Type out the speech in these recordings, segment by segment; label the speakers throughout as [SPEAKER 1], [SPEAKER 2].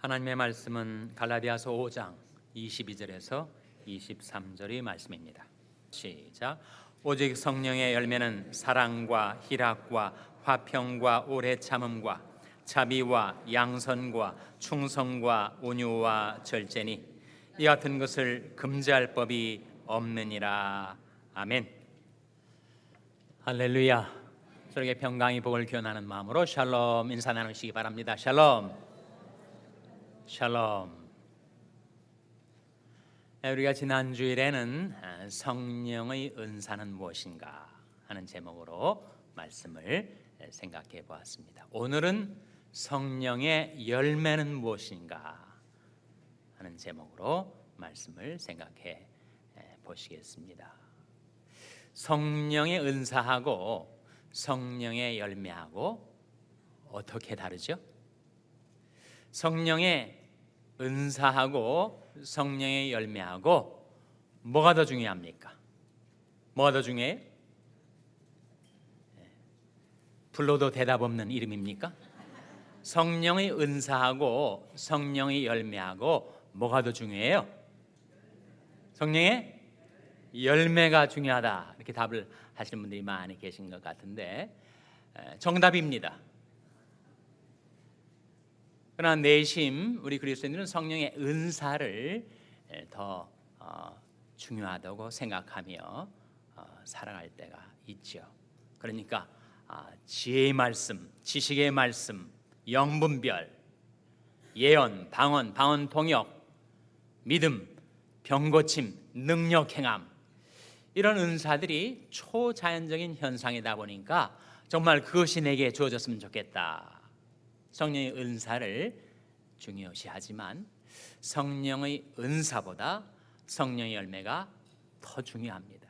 [SPEAKER 1] 하나님의 말씀은 갈라디아서 5장 22절에서 23절의 말씀입니다. 시작. 오직 성령의 열매는 사랑과 희락과 화평과 오래 참음과 자비와 양선과 충성과 온유와 절제니 이 같은 것을 금지할 법이 없느니라. 아멘. 할렐루야. 저에게 평강의 복을 기원하는 마음으로 샬롬 인사 나누시기 바랍니다. 샬롬. 샬롬. 우리가 지난 주일에는 성령의 은사는 무엇인가 하는 제목으로 말씀을 생각해 보았습니다. 오늘은 성령의 열매는 무엇인가 하는 제목으로 말씀을 생각해 보시겠습니다. 성령의 은사하고 성령의 열매하고 어떻게 다르죠? 성령의 은사하고 성령의 열매하고 뭐가 더 중요합니까? 뭐가 더 중요해요? 불러도 대답 없는 이름입니까? 성령의 은사하고 성령의 열매하고 뭐가 더 중요해요? 성령의 열매가 중요하다, 이렇게 답을 하시는 분들이 많이 계신 것 같은데 정답입니다. 그러나 내심 우리 그리스도인들은 성령의 은사를 더 중요하다고 생각하며 살아갈 때가 있죠. 그러니까 지혜의 말씀, 지식의 말씀, 영분별, 예언, 방언, 방언 통역, 믿음, 병고침, 능력 행함, 이런 은사들이 초자연적인 현상이다 보니까 정말 그것이 내게 주어졌으면 좋겠다. 성령의 은사를 중요시하지만 성령의 은사보다 성령의 열매가 더 중요합니다.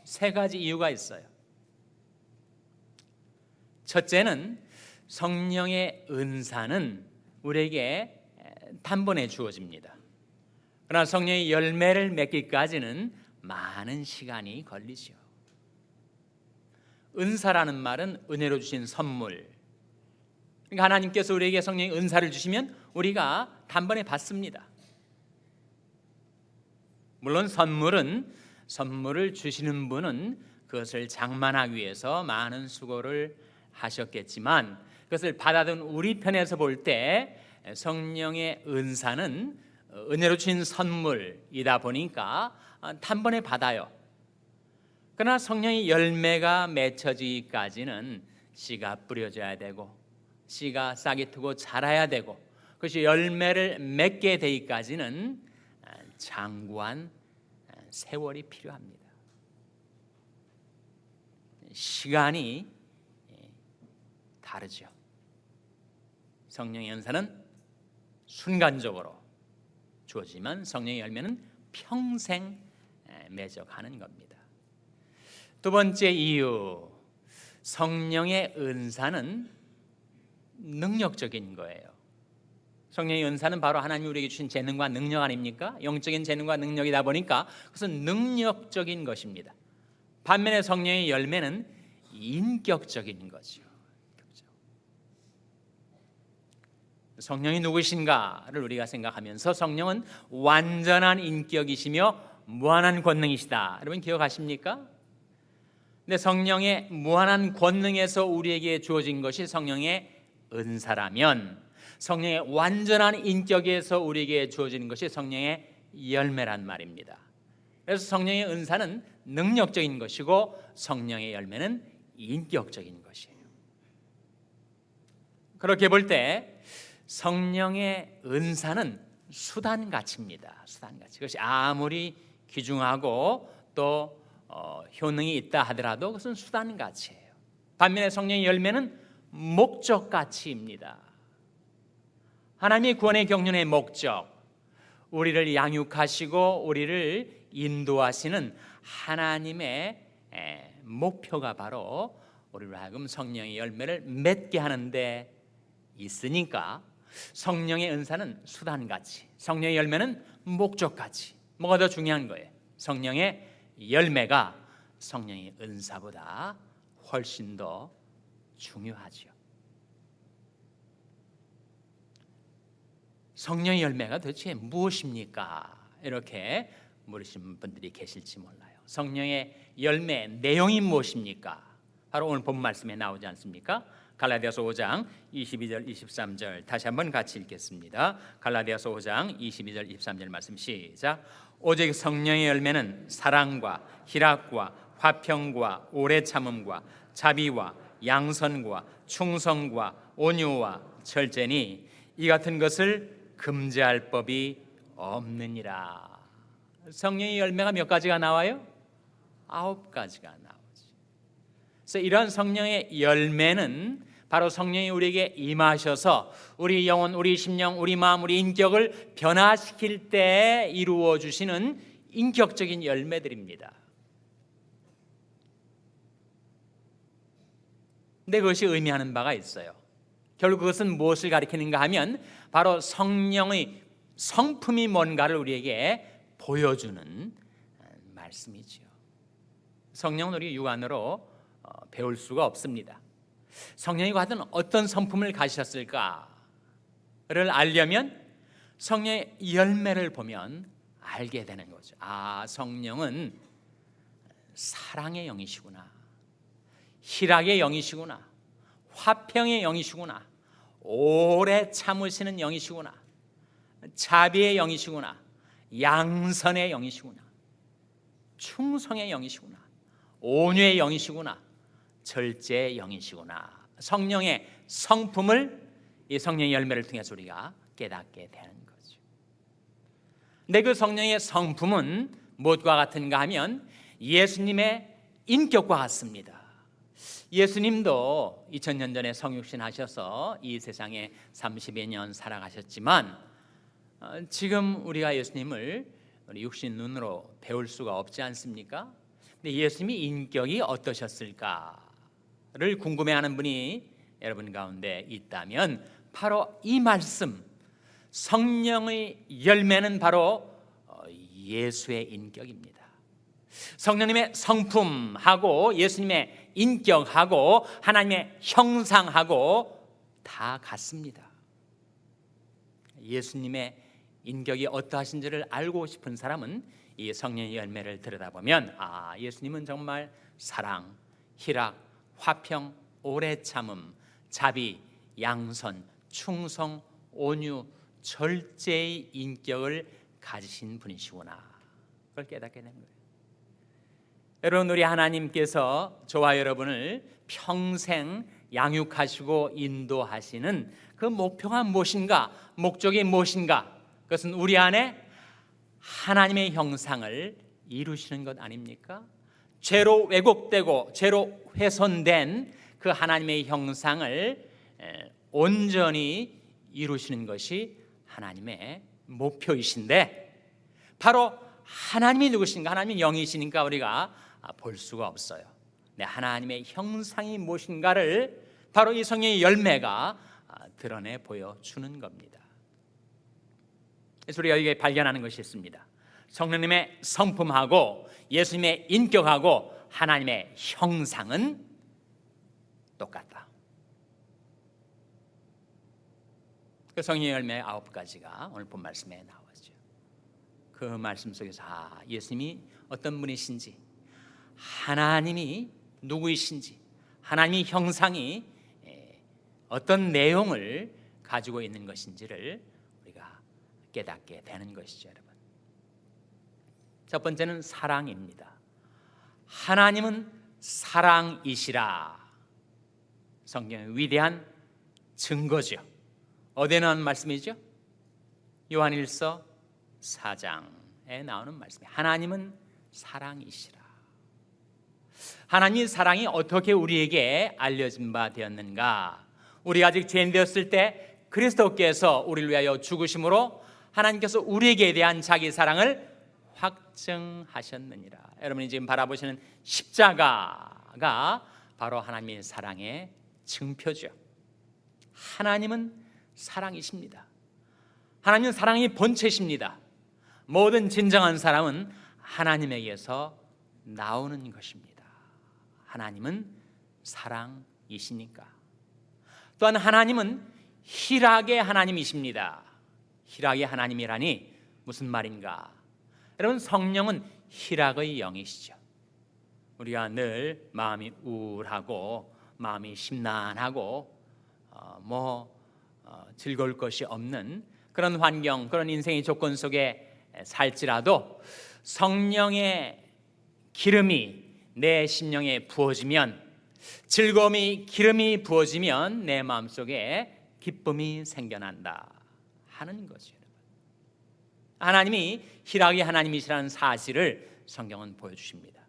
[SPEAKER 1] 세 가지 이유가 있어요. 첫째는 성령의 은사는 우리에게 단번에 주어집니다. 그러나 성령의 열매를 맺기까지는 많은 시간이 걸리죠. 은사라는 말은 은혜로 주신 선물. 그러니까 하나님께서 우리에게 성령의 은사를 주시면 우리가 단번에 받습니다. 물론 선물을 주시는 분은 그것을 장만하기 위해서 많은 수고를 하셨겠지만 그것을 받아든 우리 편에서 볼 때 성령의 은사는 은혜로 주신 선물이다 보니까 단번에 받아요. 그러나 성령의 열매가 맺혀지기까지는 씨가 뿌려져야 되고 씨가 싹이 트고 자라야 되고 그것이 열매를 맺게 되기까지는 장구한 세월이 필요합니다. 시간이 다르죠. 성령의 은사는 순간적으로 주어지만 성령의 열매는 평생 맺어가는 겁니다. 두 번째 이유, 성령의 은사는 능력적인 거예요. 성령의 은사는 바로 하나님이 우리에게 주신 재능과 능력 아닙니까? 영적인 재능과 능력이다 보니까 그것은 능력적인 것입니다. 반면에 성령의 열매는 인격적인 거죠. 성령이 누구신가를 우리가 생각하면서 성령은 완전한 인격이시며 무한한 권능이시다. 여러분 기억하십니까? 근데 성령의 무한한 권능에서 우리에게 주어진 것이 성령의 은사라면 성령의 완전한 인격에서 우리에게 주어지는 것이 성령의 열매란 말입니다. 그래서 성령의 은사는 능력적인 것이고 성령의 열매는 인격적인 것이에요. 그렇게 볼 때 성령의 은사는 수단가치입니다. 수단가치. 그것이 아무리 귀중하고 또 효능이 있다 하더라도 그것은 수단가치예요. 반면에 성령의 열매는 목적가치입니다. 하나님의 구원의 경륜의 목적, 우리를 양육하시고 우리를 인도하시는 하나님의 목표가 바로 우리로 하여금 성령의 열매를 맺게 하는 데 있으니까 성령의 은사는 수단가치, 성령의 열매는 목적가치. 뭐가 더 중요한 거예요? 성령의 열매가 성령의 은사보다 훨씬 더 중요하죠. 성령의 열매가 도대체 무엇입니까? 이렇게 물으신 분들이 계실지 몰라요. 성령의 열매 내용이 무엇입니까? 바로 오늘 본 말씀에 나오지 않습니까? 갈라디아서 5장 22절 23절 다시 한번 같이 읽겠습니다. 갈라디아서 5장 22절 23절 말씀 시작. 오직 성령의 열매는 사랑과 희락과 화평과 오래 참음과 자비와 양선과 충성과 온유와 절제니 이 같은 것을 금지할 법이 없느니라. 성령의 열매가 몇 가지가 나와요? 9가지가 나오지. 그래서 이런 성령의 열매는 바로 성령이 우리에게 임하셔서 우리 영혼, 우리 심령, 우리 마음, 우리 인격을 변화시킬 때 이루어 주시는 인격적인 열매들입니다. 근데 그것이 의미하는 바가 있어요. 결국 그것은 무엇을 가리키는가 하면 바로 성령의 성품이 뭔가를 우리에게 보여주는 말씀이지요. 성령은 우리 육안으로 배울 수가 없습니다. 성령이 과연 어떤 성품을 가지셨을까를 알려면 성령의 열매를 보면 알게 되는 거죠. 아, 성령은 사랑의 영이시구나, 희락의 영이시구나, 화평의 영이시구나, 오래 참으시는 영이시구나, 자비의 영이시구나, 양선의 영이시구나, 충성의 영이시구나, 온유의 영이시구나, 절제의 영이시구나. 성령의 성품을 이 성령의 열매를 통해서 우리가 깨닫게 되는 거죠. 근데 그 성령의 성품은 무엇과 같은가 하면 예수님의 인격과 같습니다. 예수님도 2000년 전에 성육신 하셔서 이 세상에 30여 년 살아가셨지만 지금 우리가 예수님을 우리 육신 눈으로 배울 수가 없지 않습니까? 근데 예수님이 인격이 어떠셨을까를 궁금해하는 분이 여러분 가운데 있다면 바로 이 말씀, 성령의 열매는 바로 예수의 인격입니다. 성령님의 성품하고 예수님의 인격하고 하나님의 형상하고 다 같습니다. 예수님의 인격이 어떠하신지를 알고 싶은 사람은 이 성령의 열매를 들여다보면 아, 예수님은 정말 사랑, 희락, 화평, 오래 참음, 자비, 양선, 충성, 온유, 절제의 인격을 가지신 분이시구나. 그걸 깨닫게 된 거예요. 여러분, 우리 하나님께서 저와 여러분을 평생 양육하시고 인도하시는 그 목표가 무엇인가, 목적이 무엇인가? 그것은 우리 안에 하나님의 형상을 이루시는 것 아닙니까? 죄로 왜곡되고 죄로 훼손된 그 하나님의 형상을 온전히 이루시는 것이 하나님의 목표이신데 바로 하나님이 누구신가? 하나님이 영이시니까 우리가 볼 수가 없어요. 네, 하나님의 형상이 무엇인가를 바로 이 성령의 열매가 드러내 보여주는 겁니다. 그래서 우리가 여기에 발견하는 것이 있습니다. 성령님의 성품하고 예수님의 인격하고 하나님의 형상은 똑같다. 그 성령의 열매 9가지가 오늘 본 말씀에 나오죠. 그 말씀 속에서 예수님이 어떤 분이신지, 하나님이 누구이신지, 하나님의 형상이 어떤 내용을 가지고 있는 것인지를 우리가 깨닫게 되는 것이죠, 여러분. 첫 번째는 사랑입니다. 하나님은 사랑이시라. 성경의 위대한 증거죠. 어디에 나오는 말씀이죠? 요한일서 4장에 나오는 말씀이에요. 하나님은 사랑이시라. 하나님의 사랑이 어떻게 우리에게 알려진 바 되었는가? 우리가 아직 죄인 되었을 때 그리스도께서 우리를 위하여 죽으심으로 하나님께서 우리에게 대한 자기 사랑을 확증하셨느니라. 여러분이 지금 바라보시는 십자가가 바로 하나님의 사랑의 증표죠. 하나님은 사랑이십니다. 하나님은 사랑이 본체십니다. 모든 진정한 사랑은 하나님에게서 나오는 것입니다. 하나님은 사랑이시니까. 또한 하나님은 희락의 하나님이십니다. 희락의 하나님이라니 무슨 말인가? 여러분, 성령은 희락의 영이시죠. 우리가 늘 마음이 우울하고 마음이 심란하고 즐거울 것이 없는 그런 환경, 그런 인생의 조건 속에 살지라도 성령의 기름이 내 심령에 부어지면, 즐거움이 기름이 부어지면 내 마음속에 기쁨이 생겨난다 하는 거죠. 하나님이 희락의 하나님이시라는 사실을 성경은 보여주십니다.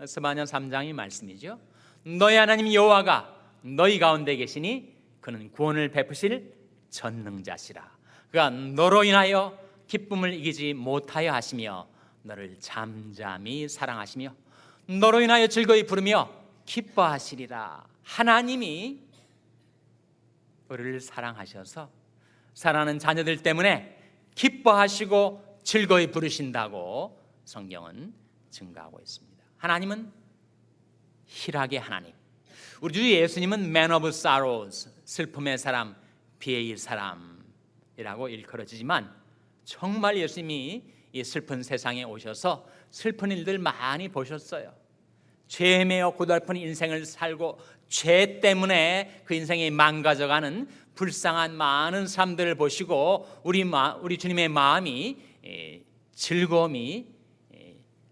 [SPEAKER 1] 스바냐 3장의 말씀이죠. 너희 하나님 여호와가 너희 가운데 계시니 그는 구원을 베푸실 전능자시라. 그가 너로 인하여 기쁨을 이기지 못하여 하시며 너를 잠잠히 사랑하시며 너로 인하여 즐거이 부르며 기뻐하시리라. 하나님이 우리를 사랑하셔서 사랑하는 자녀들 때문에 기뻐하시고 즐거이 부르신다고 성경은 증거하고 있습니다. 하나님은 희락의 하나님. 우리 주 예수님은 Man of Sorrows, 슬픔의 사람, 비애의 사람이라고 일컬어지지만 정말 예수님이 이 슬픈 세상에 오셔서 슬픈 일들 많이 보셨어요. 죄에 매여 고달픈 인생을 살고 죄 때문에 그 인생이 망가져가는 불쌍한 많은 사람들을 보시고 우리 주님의 마음이 즐거움이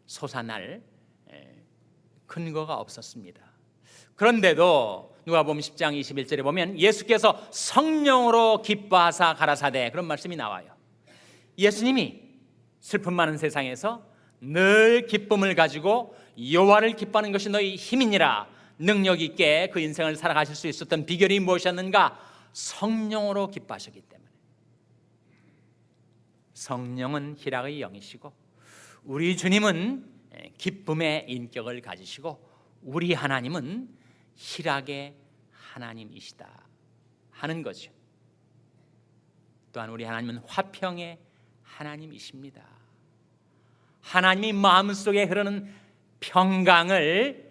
[SPEAKER 1] 솟아날 근거가 없었습니다. 그런데도 누가복음 10장 21절에 보면 예수께서 성령으로 기뻐하사 가라사대, 그런 말씀이 나와요. 예수님이 슬픔 많은 세상에서 늘 기쁨을 가지고 여호와를 기뻐하는 것이 너희 힘이니라, 능력 있게 그 인생을 살아가실 수 있었던 비결이 무엇이었는가? 성령으로 기뻐하셨기 때문에. 성령은 희락의 영이시고 우리 주님은 기쁨의 인격을 가지시고 우리 하나님은 희락의 하나님이시다 하는 거죠. 또한 우리 하나님은 화평의 하나님이십니다. 하나님이 마음속에 흐르는 평강을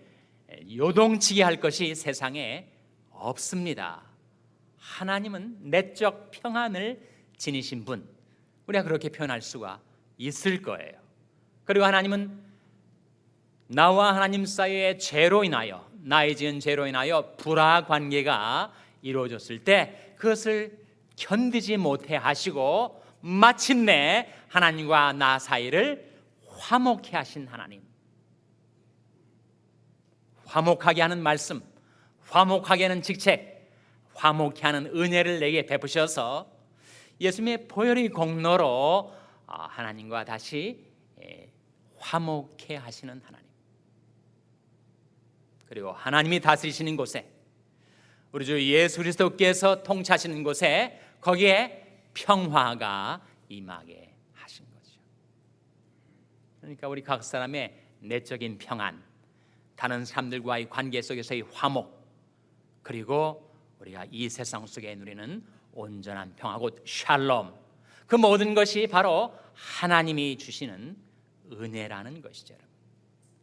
[SPEAKER 1] 요동치게 할 것이 세상에 없습니다. 하나님은 내적 평안을 지니신 분, 우리가 그렇게 표현할 수가 있을 거예요. 그리고 하나님은 나와 하나님 사이의 죄로 인하여, 나의 지은 죄로 인하여 불화 관계가 이루어졌을 때 그것을 견디지 못해 하시고 마침내 하나님과 나 사이를 화목케 하신 하나님. 화목하게 하는 말씀, 화목하게 하는 직책, 화목케 하는 은혜를 내게 베푸셔서 예수님의 보혈의 공로로 하나님과 다시 화목케 하시는 하나님. 그리고 하나님이 다스리시는 곳에, 우리 주 예수 그리스도께서 통치하시는 곳에 거기에 평화가 임하게 하신 거죠. 그러니까 우리 각 사람의 내적인 평안, 다른 사람들과의 관계 속에서의 화목, 그리고 우리가 이 세상 속에 누리는 온전한 평화, 곧 샬롬, 그 모든 것이 바로 하나님이 주시는 은혜라는 것이죠.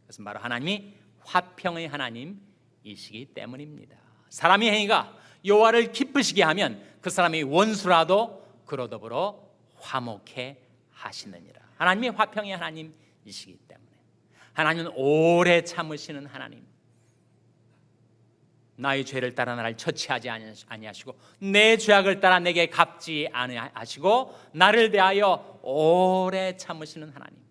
[SPEAKER 1] 그것은 바로 하나님이 화평의 하나님이시기 때문입니다. 사람의 행위가 여호와를 기쁘시게 하면 그 사람이 원수라도 그로 더불어 화목해 하시느니라. 하나님이 화평의 하나님이시기 때문에. 하나님은 오래 참으시는 하나님. 나의 죄를 따라 나를 처치하지 아니하시고 내 죄악을 따라 내게 갚지 아니하시고 나를 대하여 오래 참으시는 하나님.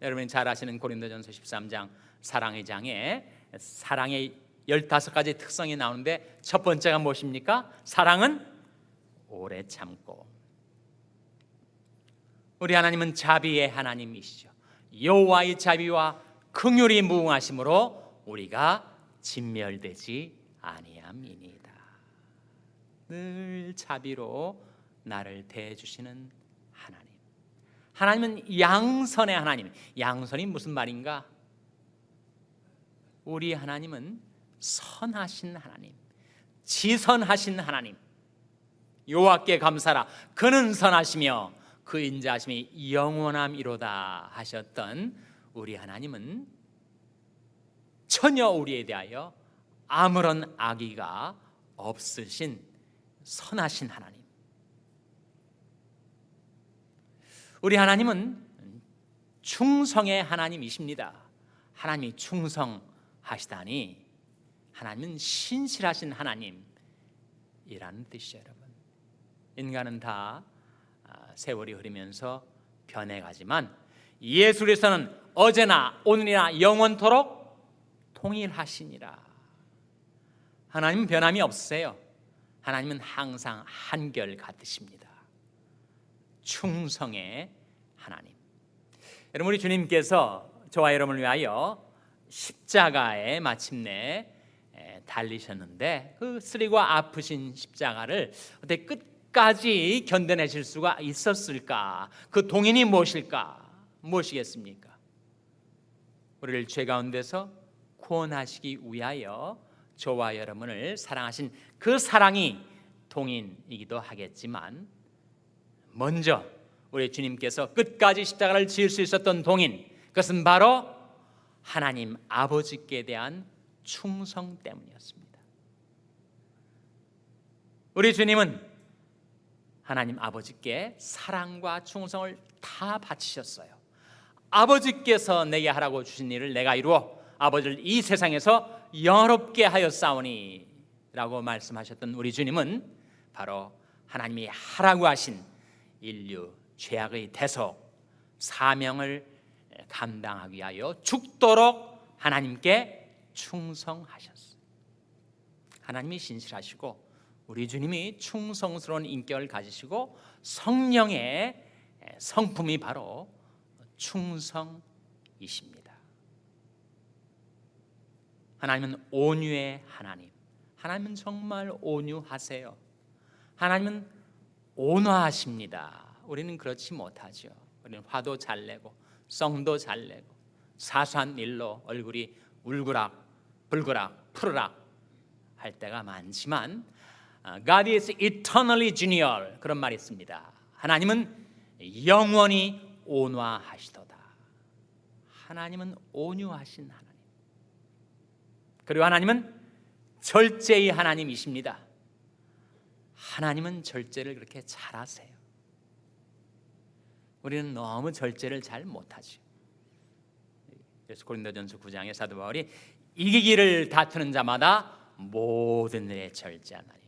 [SPEAKER 1] 여러분이 잘 아시는 고린도전서 13장 사랑의 장에 사랑의 15가지 특성이 나오는데 첫 번째가 무엇입니까? 사랑은 오래 참고. 우리 하나님은 자비의 하나님이시죠. 여호와의 자비와 긍휼이 무궁하심으로 우리가 진멸되지 아니함이니이다. 늘 자비로 나를 대해주시는 하나님. 하나님은 양선의 하나님. 양선이 무슨 말인가? 우리 하나님은 선하신 하나님, 지선하신 하나님. 여호와께 감사라, 그는 선하시며 그 인자하심이 영원함이로다 하셨던 우리 하나님은 전혀 우리에 대하여 아무런 악의가 없으신 선하신 하나님. 우리 하나님은 충성의 하나님이십니다. 하나님이 충성하시다니 하나님은 신실하신 하나님이라는 뜻이죠, 여러분. 인간은 다 세월이 흐르면서 변해가지만 예수 그리스도는 어제나 오늘이나 영원토록 동일하시니라. 하나님은 변함이 없으세요. 하나님은 항상 한결 같으십니다. 충성의 하나님. 여러분, 우리 주님께서 저와 여러분을 위하여 십자가에 마침내 달리셨는데 그 쓰리고 아프신 십자가를 어떻게 끝까지 견뎌내실 수가 있었을까? 그 동인이 무엇일까? 무엇이겠습니까? 우리를 죄 가운데서 구원하시기 위하여 저와 여러분을 사랑하신 그 사랑이 동인이기도 하겠지만, 먼저 우리 주님께서 끝까지 십자가를 지을 수 있었던 동인, 그것은 바로 하나님 아버지께 대한 충성 때문이었습니다. 우리 주님은 하나님 아버지께 사랑과 충성을 다 바치셨어요. 아버지께서 내게 하라고 주신 일을 내가 이루어 아버지를 이 세상에서 영화롭게 하였사오니 라고 말씀하셨던 우리 주님은 바로 하나님이 하라고 하신 인류 죄악의 대속 사명을 감당하기 위하여 죽도록 하나님께 충성하셨어요. 하나님이 신실하시고 우리 주님이 충성스러운 인격을 가지시고 성령의 성품이 바로 충성이십니다. 하나님은 온유의 하나님. 하나님은 정말 온유하세요. 하나님은 온화하십니다. 우리는 그렇지 못하죠. 우리는 화도 잘 내고 성도 잘 내고 사소한 일로 얼굴이 울그락 불그락 푸르락 할 때가 많지만 God is eternally genial, 그런 말이 있습니다. 하나님은 영원히 온화하시도다. 하나님은 온유하신 하나님. 그리고 하나님은 절제의 하나님이십니다. 하나님은 절제를 그렇게 잘하세요. 우리는 너무 절제를 잘 못하죠. 그래서 고린도전서 9장에 사도 바울이 이기기를 다투는 자마다 모든 일에 절제하나니.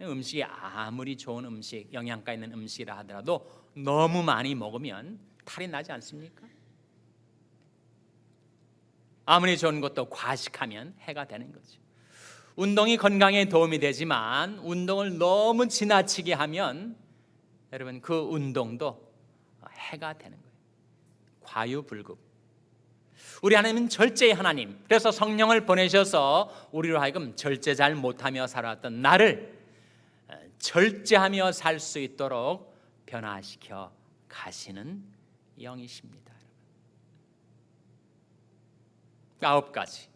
[SPEAKER 1] 음식이 아무리 좋은 음식, 영양가 있는 음식이라 하더라도 너무 많이 먹으면 탈이 나지 않습니까? 아무리 좋은 것도 과식하면 해가 되는 거죠. 운동이 건강에 도움이 되지만 운동을 너무 지나치게 하면 여러분 그 운동도 해가 되는 거예요. 과유불급. 우리 하나님은 절제의 하나님. 그래서 성령을 보내셔서 우리로 하여금 절제 잘 못하며 살아왔던 나를 절제하며 살 수 있도록 변화시켜 가시는 영이십니다. 9가지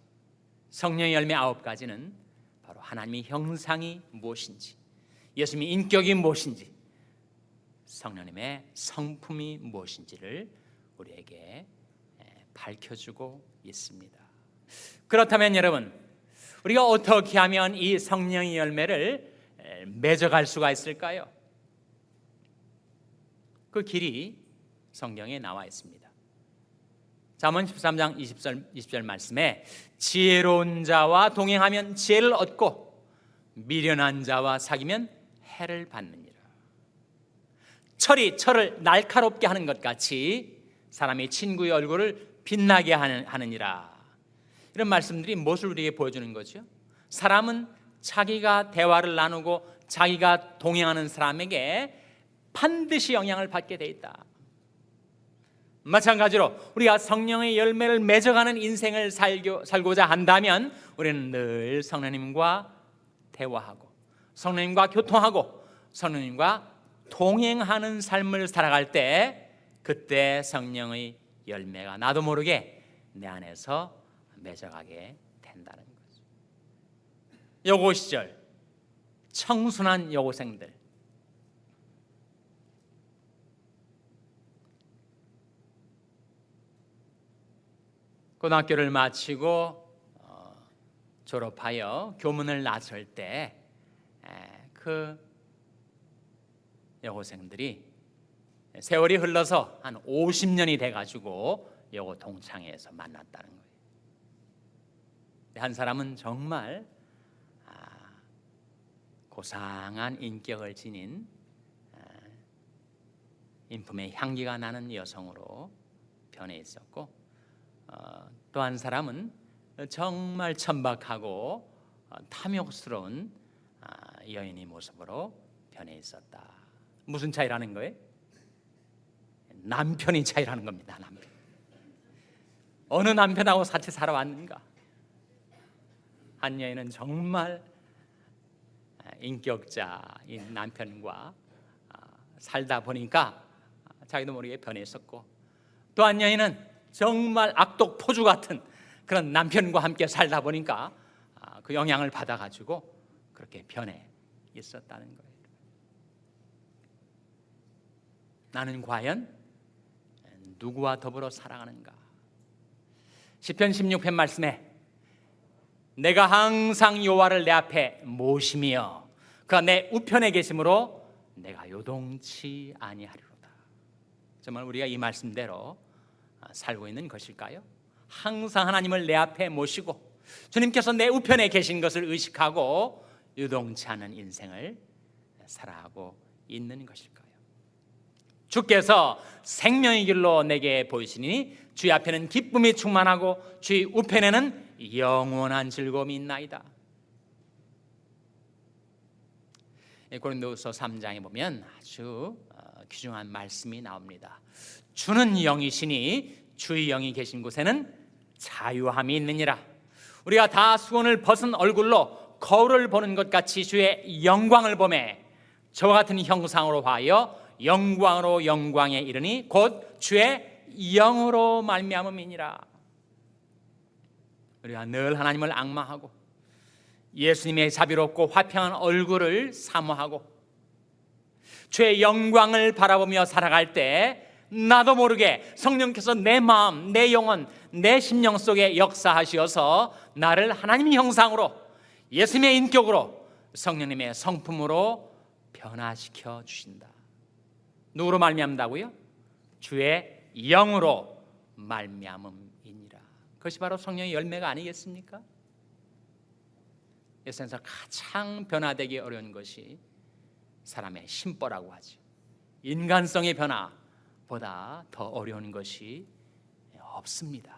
[SPEAKER 1] 성령의 열매 9가지는 바로 하나님의 형상이 무엇인지, 예수님의 인격이 무엇인지, 성령님의 성품이 무엇인지를 우리에게 밝혀주고 있습니다. 그렇다면 여러분, 우리가 어떻게 하면 이 성령의 열매를 맺어갈 수가 있을까요? 그 길이 성경에 나와 있습니다. 잠언 13장 20절 말씀에 지혜로운 자와 동행하면 지혜를 얻고 미련한 자와 사귀면 해를 받느니라. 철이 철을 날카롭게 하는 것 같이 사람이 친구의 얼굴을 빛나게 하느니라. 이런 말씀들이 무엇을 우리에게 보여주는 거죠? 사람은 자기가 대화를 나누고 자기가 동행하는 사람에게 반드시 영향을 받게 돼 있다. 마찬가지로 우리가 성령의 열매를 맺어가는 인생을 살고자 한다면 우리는 늘 성령님과 대화하고 성령님과 교통하고 성령님과 동행하는 삶을 살아갈 때 그때 성령의 열매가 나도 모르게 내 안에서 맺어가게 된다는 거죠. 여고 시절 청순한 여고생들, 고등학교를 마치고 졸업하여 교문을 나설 때 그 여고생들이 세월이 흘러서 한 50년이 돼가지고 요거 동창회에서 만났다는 거예요. 한 사람은 정말 고상한 인격을 지닌 인품의 향기가 나는 여성으로 변해 있었고, 또 한 사람은 정말 천박하고 탐욕스러운 여인의 모습으로 변해 있었다. 무슨 차이라는 거예요? 남편이 차이라는 겁니다. 남편. 어느 남편하고 같이 살아왔는가? 한 여인은 정말 인격자인 남편과 살다 보니까 자기도 모르게 변했었고, 또 한 여인은 정말 악독 포주 같은 그런 남편과 함께 살다 보니까 그 영향을 받아가지고 그렇게 변해 있었다는 거예요. 나는 과연 누구와 더불어 살아가는가? 시편 16편 말씀에 내가 항상 여호와를 내 앞에 모시며 그가 내 우편에 계심으로 내가 요동치 아니하리로다. 정말 우리가 이 말씀대로 살고 있는 것일까요? 항상 하나님을 내 앞에 모시고 주님께서 내 우편에 계신 것을 의식하고 요동치 않은 인생을 살아가고 있는 것일까요? 주께서 생명의 길로 내게 보이시니 주의 앞에는 기쁨이 충만하고 주의 우편에는 영원한 즐거움이 있나이다. 고린도후서 3장에 보면 아주 귀중한 말씀이 나옵니다. 주는 영이시니 주의 영이 계신 곳에는 자유함이 있느니라. 우리가 다 수건을 벗은 얼굴로 거울을 보는 것 같이 주의 영광을 보매 저와 같은 형상으로 하여 영광으로 영광에 이르니 곧 주의 영으로 말미암음이니라. 우리가 늘 하나님을 앙망하고 예수님의 자비롭고 화평한 얼굴을 사모하고 주의 영광을 바라보며 살아갈 때 나도 모르게 성령께서 내 마음, 내 영혼, 내 심령 속에 역사하시어서 나를 하나님의 형상으로 예수님의 인격으로 성령님의 성품으로 변화시켜 주신다. 누구로 말미암다고요? 주의 영으로 말미암음이니라. 그것이 바로 성령의 열매가 아니겠습니까? 이 세상에서 가장 변화되기 어려운 것이 사람의 심보라고 하죠. 인간성의 변화보다 더 어려운 것이 없습니다.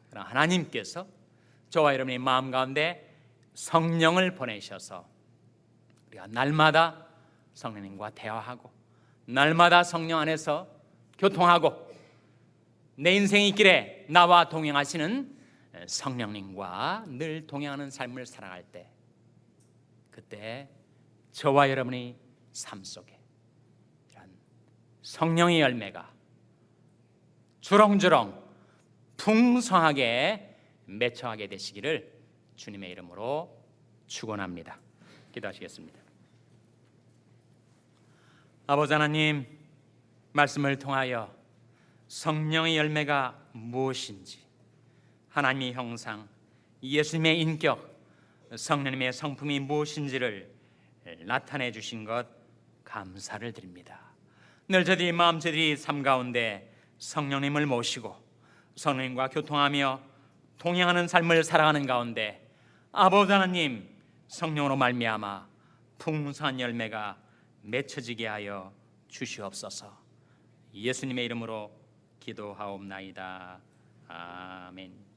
[SPEAKER 1] 그러나 하나님께서 저와 여러분의 마음 가운데 성령을 보내셔서 우리가 날마다 성령님과 대화하고 날마다 성령 안에서 교통하고 내 인생의 길에 나와 동행하시는 성령님과 늘 동행하는 삶을 살아갈 때, 그때 저와 여러분의 삶 속에 이런 성령의 열매가 주렁주렁 풍성하게 맺혀가게 되시기를 주님의 이름으로 축원합니다. 기도하시겠습니다. 아버지 하나님, 말씀을 통하여 성령의 열매가 무엇인지, 하나님의 형상, 예수님의 인격, 성령님의 성품이 무엇인지를 나타내 주신 것 감사를 드립니다. 늘 저희들이 마음, 저희들이 삶 가운데 성령님을 모시고 성령님과 교통하며 동행하는 삶을 살아가는 가운데 아버지 하나님, 성령으로 말미암아 풍성한 열매가 맺혀지게 하여 주시옵소서. 예수님의 이름으로 기도하옵나이다. 아멘.